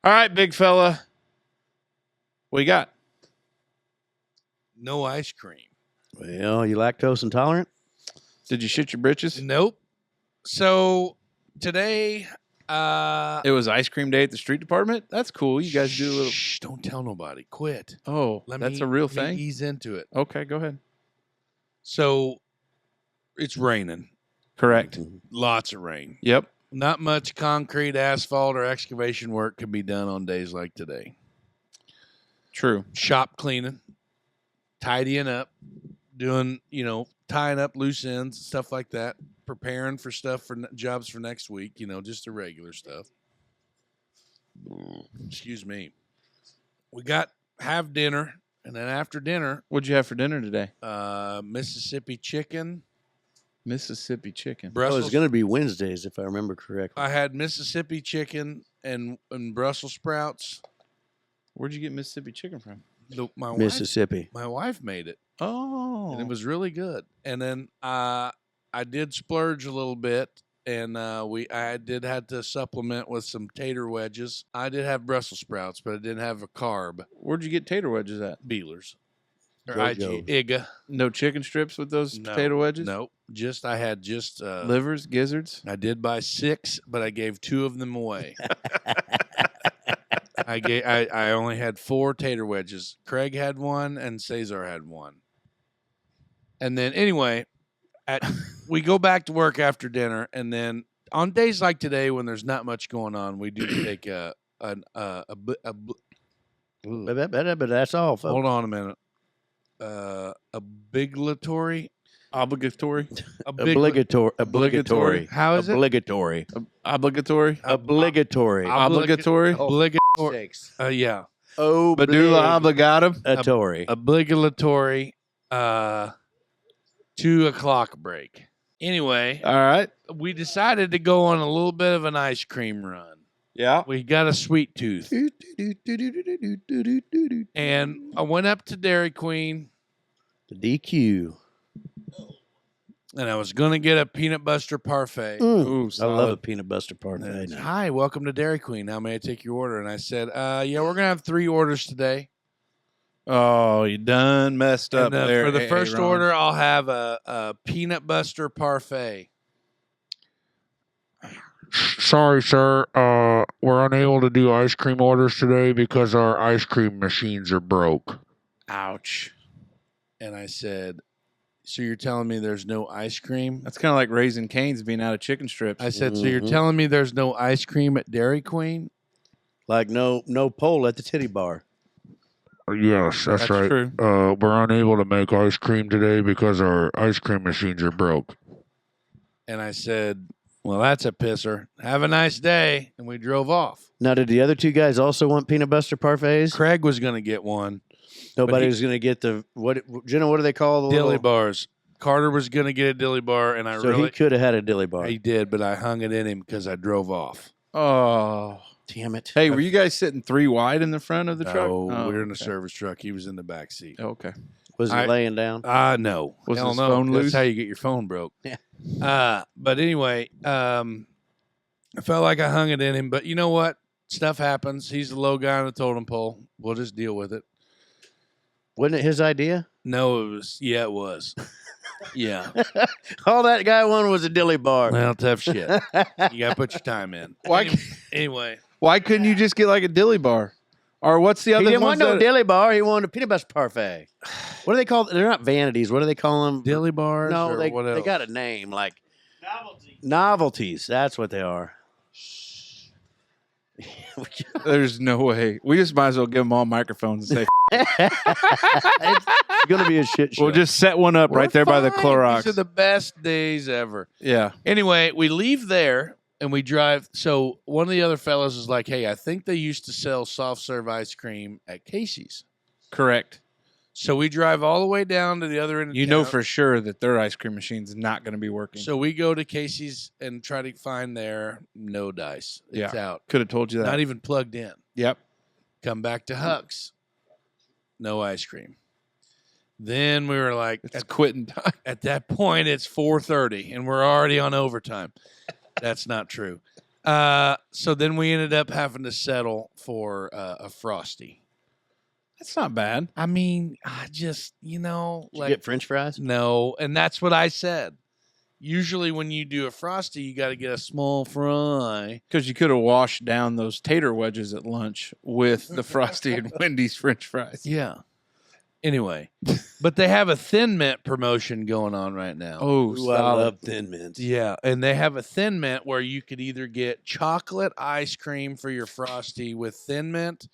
All right, big fella. What you got? No ice cream. Well, you lactose intolerant? Did you shit your britches? Nope. So today, It was ice cream day at the street department? That's cool. You guys do a little. Shh, don't tell nobody. Quit. Oh, that's a real Let me thing? ease into it. Okay, go ahead. So it's raining. Correct. Lots of rain. Yep. Not much concrete, asphalt, or excavation work can be done on days like today. True. Shop cleaning, tidying up, doing, tying up loose ends, stuff like that, preparing for stuff for jobs for next week, just the regular stuff. Excuse me. We have dinner, and then after dinner, What'd you have for dinner today? Mississippi chicken. Mississippi chicken. Oh, Brussels. it's going to be Wednesdays, if I remember correctly. I had Mississippi chicken and Brussels sprouts. Where'd you get Mississippi chicken from? Mississippi. My wife made it. Oh. And it was really good. And then I did splurge a little bit, and I did have to supplement with some tater wedges. I did have Brussels sprouts, but I didn't have a carb. Where'd you get tater wedges at? Beelers. Or Go-Go. IGA. No chicken strips with those potato wedges? No. I had just Livers, gizzards? I did buy 6, but I gave 2 of them away. I only had 4 tater wedges. Craig had 1 and Cesar had 1. And then anyway, we go back to work after dinner, and then on days like today when there's not much going on, we do take But that's all, folks. hold on a minute. Obligatory. Obligatory? Obligatory. How is it? Obligatory. Obligatory? Obligatory. Obligatory? Obligatory. Yeah. Medulla oblongata? Obligatory 2:00 break. Anyway, All right. we decided to go on a little bit of an ice cream run. Yeah. We got a sweet tooth. And I went up to Dairy Queen, The DQ. and I was going to get a peanut butter parfait. Ooh, I love a peanut butter parfait. And, hi, welcome to Dairy Queen. How may I take your order? And I said, yeah, we're going to have 3 orders today. Oh, you done messed up And, there. for the Hey, first Ron. order, I'll have a peanut butter parfait. Sorry, sir. We're unable to do ice cream orders today because our ice cream machines are broke. Ouch. And I said, so you're telling me there's no ice cream? That's kind of like Raising Cane's being out of chicken strips. I said, so you're Mhm. telling me there's no ice cream at Dairy Queen? Like no pole at the titty bar. Yes, That's true. We're unable to make ice cream today because our ice cream machines are broke. And I said, well, that's a pisser. Have a nice day. And we drove off. Now, did the other 2 guys also want peanut butter parfaits? Craig was going to get one. Nobody was going to get Jenna, what do they call the Dilly little... bars. Carter was going to get a dilly bar, and So he could have had a dilly bar. he did, but I hung it in him because I drove off. Oh. Damn it. Hey, were you guys sitting 3 wide in the front of the truck? No, Oh, we were in the okay. service truck. He was in the back seat. Okay. Was he laying down? No. Was Hell his no. phone That's loose? how you get your phone broke. Yeah. But anyway, I felt like I hung it in him. But you know what? Stuff happens. He's the low guy on the totem pole. We'll just deal with it. Wasn't it his idea? No, it was. Yeah, it was. Yeah. All that guy wanted was a dilly bar. Well, tough shit. You got to put your time in. Why? Anyway. Why couldn't you just get like a dilly bar? Or what's the He other didn't ones want no that- dilly bar. He wanted a peanut butter parfait. What do they call? They're not vanities. What do they call them? Dilly bars? No, or they what else? got a name like novelties. That's what they are. There's no way. We just might as well give them all microphones and say, It's going to be a shit show. we'll just set one up right there by the Fine. Clorox. These are the best days ever. Yeah. Anyway, we leave there and we drive. So one of the other fellows is like, hey, I think they used to sell soft serve ice cream at Casey's. Correct. So we drive all the way down to the other end of You town. know for sure that their ice cream machine's not going to be working. So we go to Casey's and try to find their no dice. It's out. Could have told you that. Not even plugged in. Yep. Come back to Huck's. No ice cream. Then we were like, It's quitting time. at that point, it's 4:30 and we're already on overtime. That's not true. So then we ended up having to settle for a Frosty. That's not bad. I mean, I just, Did you like, get French fries? no. And that's what I said. Usually when you do a Frosty, you got to get a small fry. Because you could have washed down those tater wedges at lunch with the Frosty and Wendy's French fries. Yeah. Anyway, but they have a Thin Mint promotion going on right now. Oh, Ooh, I solid. love Thin Mints. Yeah, and they have a Thin Mint where you could either get chocolate ice cream for your Frosty with Thin Mint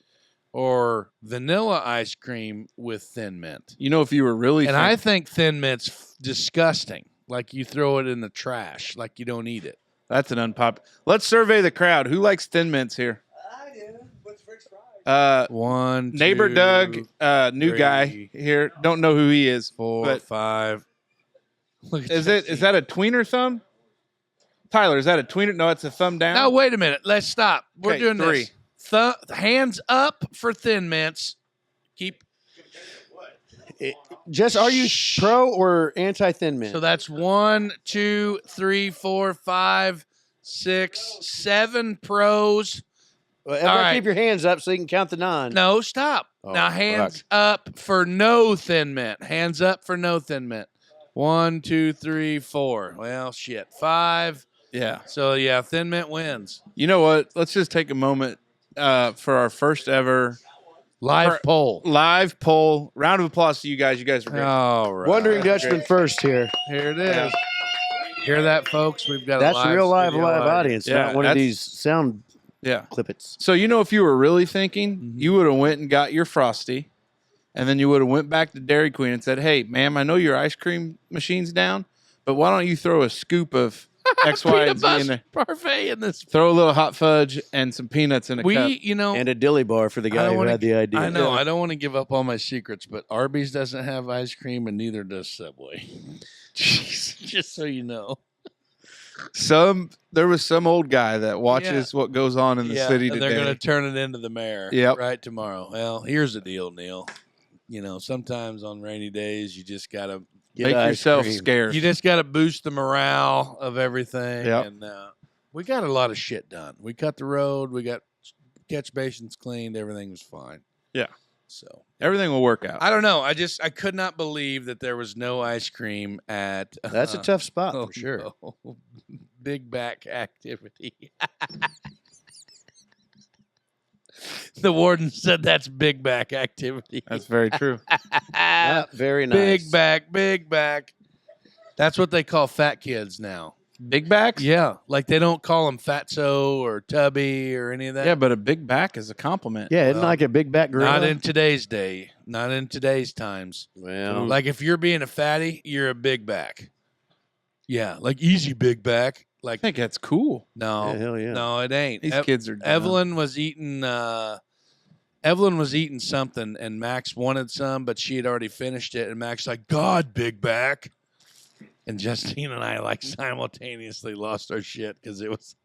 or vanilla ice cream with Thin Mint. You know, if you were really And I think Thin Mint's disgusting. Like you throw it in the trash, like you don't eat it. that's an unpopular. Let's survey the crowd. Who likes Thin Mints here? I do. What's French fries? One, Neighbor two, Doug, new three, guy here. Don't know who he is. 4, but 5. Look at is that. that a tweener thumb? Tyler, is that a tweener? No, it's a thumb down. No, wait a minute. Let's stop. We're Okay, doing 3. this. Hands up for Thin Mints. Keep. Just are you pro or anti Thin Mint? So that's 1, 2, 3, 4, 5, 6, 7 pros. Well, all right. Keep your hands up so you can count the 9. No, stop. Oh, now hands up for no Thin Mint. Hands up for no Thin Mint. 1, 2, 3, 4. Well, shit. 5. Yeah. So yeah, Thin Mint wins. You know what? Let's just take a moment for our first ever Live poll. live poll. Round of applause to you guys. You guys are great. All right. Wondering Dutchman first here. Here it is. Hear that, folks? We've got That's a a real live studio audience, Yeah, not one of that's- these sound Yeah. clippets. So you know, if you were really thinking, you would have went and got your Frosty, and then you would have went back to Dairy Queen and said, "Hey, ma'am, I know your ice cream machine's down, but why don't you throw a scoop of X, Y, and Z in there? Parfait in this. Throw a little hot fudge and some peanuts in a cup." And a dilly bar for the I guy don't who wanna- had the idea. I know. I don't want to give up all my secrets, but Arby's doesn't have ice cream, and neither does Subway. Jeez. Just so you know. There was some old guy that watches what goes on in the city and today. they're going to turn it into the mayor Yep. right tomorrow. Well, here's the deal, Neil. Sometimes on rainy days, you just got to Make yourself scarce. You just got to boost the morale of everything. Yep. And we got a lot of shit done. We cut the road. We got catch basins cleaned. Everything was fine. Yeah. So Everything will work out. I don't know. I could not believe that there was no ice cream at. That's a tough spot oh, for sure. no. Big back activity. The warden said that's big back activity. That's very true. Yeah, very nice. Big back. That's what they call fat kids now. Big backs? Yeah, like they don't call them fatso or tubby or any of that. Yeah, but a big back is a compliment. Yeah, isn't like a big back gorilla? Not in today's day. Not in today's times. Well, Like if you're being a fatty, you're a big back. Yeah, like easy big back. I Like think that's cool. no, yeah, hell yeah. no, it ain't. These kids are dumb. Evelyn was eating. Evelyn was eating something, and Max wanted some, but she had already finished it. And Max like, God, big back. And Justine and I like simultaneously lost our shit because it was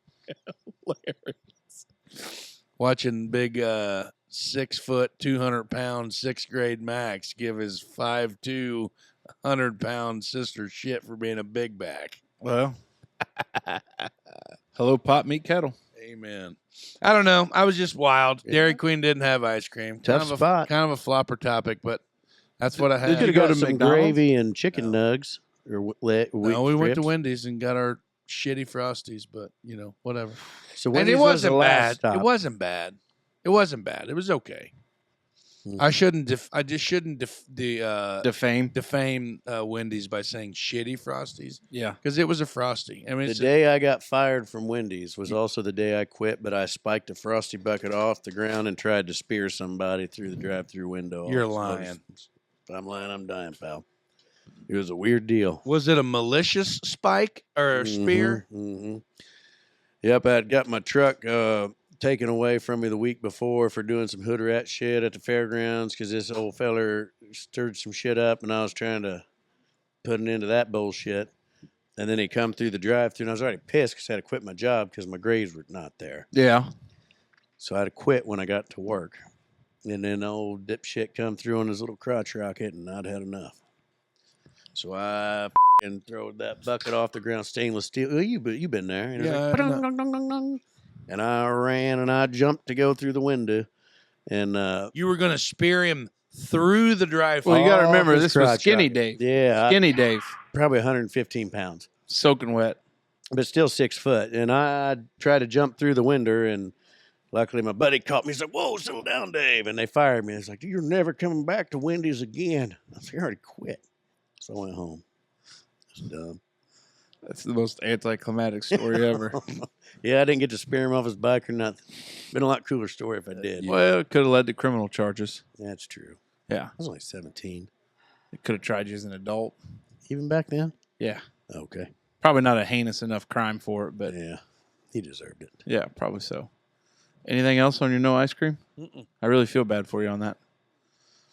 hilarious. Watching big 6 foot, 200-pound, 6th grade Max give his 5'2", 100-pound sister shit for being a big back. Well, hello, pot meat kettle. Amen. I don't know. I was just wild. Dairy Queen didn't have ice cream. Tough kind of spot. Kind of a flopper topic, but that's what I You had. could have go got to some McDonald's? gravy and chicken nugs. Or No, we went to strips. Wendy's and got our shitty Frosties, but whatever. So And Wendy's it was wasn't the last bad. stop. It wasn't bad. It wasn't bad. It was okay. I shouldn't. I just shouldn't Defame. defame Wendy's by saying shitty Frosties Yeah. because it was a Frosty. I mean, The it's day I got fired from Wendy's was also the day I quit, but I spiked a Frosty bucket off the ground and tried to spear somebody through the drive-through window. You're So lying. If I'm lying, I'm dying, pal. It was a weird deal. was it a malicious spike or a spear? Mm-hmm. Yep, I'd got my truck taken away from me the week before for doing some hood rat shit at the fairgrounds because this old feller stirred some shit up, and I was trying to put an end to that bullshit. And then he come through the drive-through, and I was already pissed because I had to quit my job because my grades were not there. Yeah. So I had to quit when I got to work. And then old dipshit come through on his little crotch rocket, and I'd had enough. So I and throw that bucket off the ground, stainless steel. Oh, you been there? And it was Yeah, like, I know. "Ba-dum-dum-dum-dum-dum." And I ran and I jumped to go through the window. And You were going to spear him through the drive-through. Well, you got to off remember, his this was crotch Skinny rocket. Dave. Yeah. Skinny Dave. Probably 115 pounds. Soaking wet. But still 6 foot. And I tried to jump through the window, and luckily my buddy caught me. He's like, whoa, settle down, Dave. And they fired me. It's like, you're never coming back to Wendy's again. I said, you already quit. So I went home. It's dumb. That's the most anticlimactic story ever. Yeah, I didn't get to spear him off his bike or nothing. Been a lot cooler story if I did. Well, it could have led to criminal charges. That's true. Yeah. I was only 17. It could have tried you as an adult. Even back then? Yeah. Okay. Probably not a heinous enough crime for it, but Yeah, he deserved it. yeah, probably so. Anything else on your no ice cream? Mm-mm. I really feel bad for you on that.